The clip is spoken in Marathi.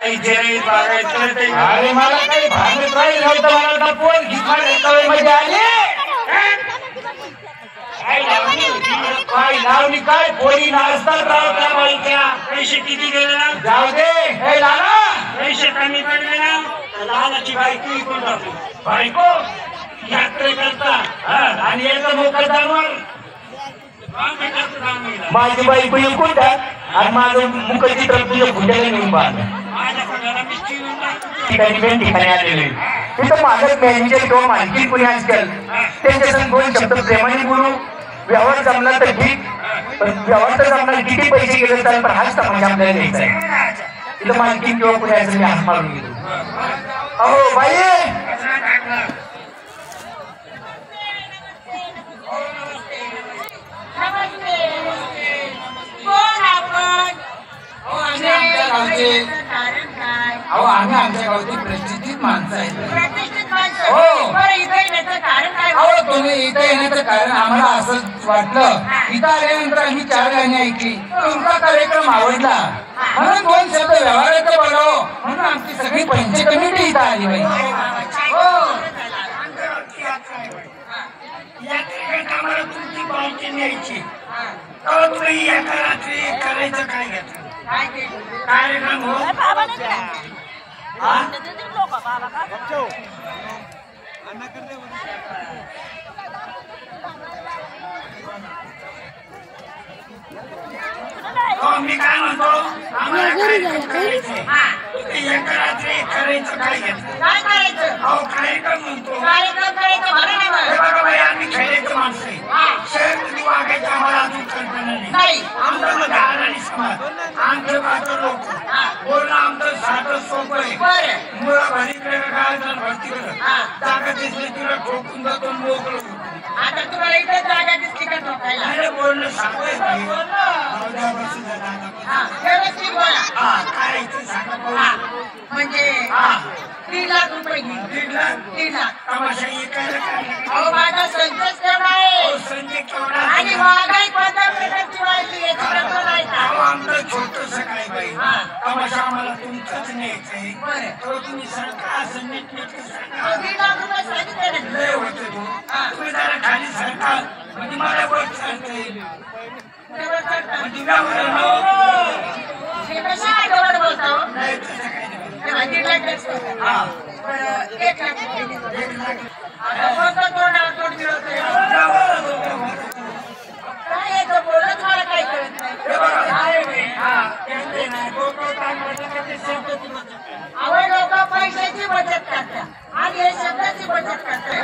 अरे मला काही भागत राहील नव्हतं मला पोन घिसमाड मध्ये आले काय लावणी काय पोरी नाचतात राव त्या बाईच्या पैसे किती गेले ना जाऊ दे हे लाला पैसे कमी पडले ना लहानाची बायको इकडून जातो बायको यात्रेकरता आणि याचा मोकळदार माझी बायको इकून द्या आणि माझं मुखचित्र तुझ्या फुट्याला नेऊन बांध ठिकाणी आलेले तिथं माझं मॅनेजर किंवा मालकी कोणी आजकाल त्यांच्या संग दोन शब्द प्रेमाने बोलू व्यवहार जमला तर ठीक पण व्यवहार तर जमणार किती पैसे गेले तर पण हाच तमाशा आपल्याला द्यायचा आहे तिथं मालकी किंवा कोणी असं मी हात मारून गेलो अहो बाई अहो आम्ही आमच्या गावची प्रतिष्ठित माणसं आहेत अहो तुम्ही इथं येण्याचं कारण आम्हाला असं वाटलं इथं आल्यानंतर आम्ही 4 गाणी ऐकली तुमचा कार्यक्रम आवडला म्हणून 2 शब्द व्यवहाराचं बोलावं म्हणून आमची सगळी पंच कमिटी इथं आली बाई आम्हाला तुमची पालखी न्यायची तुम्ही एका रात्री करायचं काय घेतलं कार्यक्रम हो मी काय म्हणतो आम्हाला एका रात्री करायचं काय घेतलं काय करायचं अहो कार्यक्रम म्हणतो कार्यक्रम करायचं बघा बाई आम्ही खेळायचं माणसं आहे शहर वागायचं आम्हाला अजून कल्पना नाही आमचं मग आणि समाज आमचं माझं लोक बोलणं आमचं साधं सोपं आहे मुळा भरीकडे काय जण भरती करत जागा दिसली तुला ठोकून जातो मोकळं आता तुम्हाला इथे जागा दिसली का ठोकायला अरे बोलणं सांगतोय काय म्हणजे 3 लाख रुपये 3 लाख तमाशा अहो माझा संतोष केवढा आहे संजय केवढा आणि महागाई 15% वाढली आमचं छोटस काय बाई तमाशा आम्हाला तुमचंच न्यायचंय बरं तुम्ही सरकार असं नीट 3 लाख रुपये सांगितले लय होते तुम्ही जरा खाली सरकार म्हणजे मला वर चालता येईल म्हणजे नाही तसं काही नाही 1 लाख पैशाची बचत करतात आणि हे शब्दाची बचत करतात